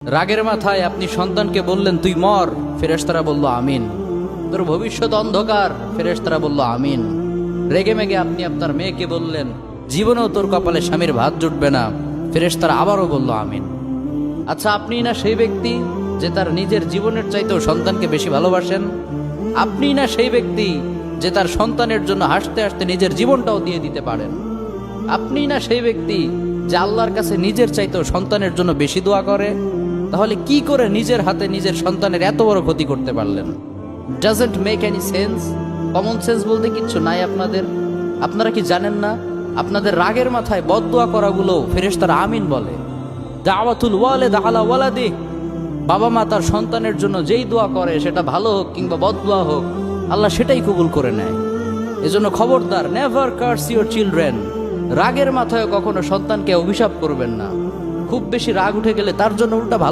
রাগের মাথায় আপনি সন্তানকে বললেন তুই মর, ফেরেশতারা বলল আমিন। তোর ভবিষ্যৎ অন্ধকার, ফেরেশতারা বলল আমিন। রেগে মেগে আপনি আপনার মেয়েকে বললেন জীবনেও তোর কপালে স্বামীর ভাত জুটবে না, ফেরেশতারা আবারও বলল আমিন। আচ্ছা, আপনি না সেই ব্যক্তি যে তার নিজের জীবনের চাইতেও সন্তানকে বেশি ভালোবাসেন? আপনি না সেই ব্যক্তি যে তার সন্তানের জন্য হাসতে হাসতে নিজের জীবনটাও দিয়ে দিতে পারেন? আপনি না সেই ব্যক্তি যে আল্লাহর কাছে নিজের চাইতেও সন্তানের জন্য বেশি দোয়া করে? তাহলে কি করে নিজের হাতে নিজের সন্তানের এত বড় ক্ষতি করতে পারলেন? Doesn't make any sense. Common sense বলতে কিচ্ছু নাই আপনাদের? আপনারা কি জানেন না আপনাদের রাগের মাথায় বদদোয়া করাগুলো ফেরেশতারা আমিন বলে? দাওয়াতুল ওয়ালিদ আলা ওয়ালাদি, বাবা মা তার সন্তানের জন্য যেই দোয়া করে সেটা ভালো হোক কিংবা বদদোয়া হোক, আল্লাহ সেটাই কবুল করে নেয়। এজন্য খবরদার, নেভার কার্স ইউর চিলড্রেন। রাগের মাথায় কখনো সন্তানকে অভিশাপ করবেন না। খুব বেশি রাগ উঠে গেলে তার জন্য উল্টা ভালো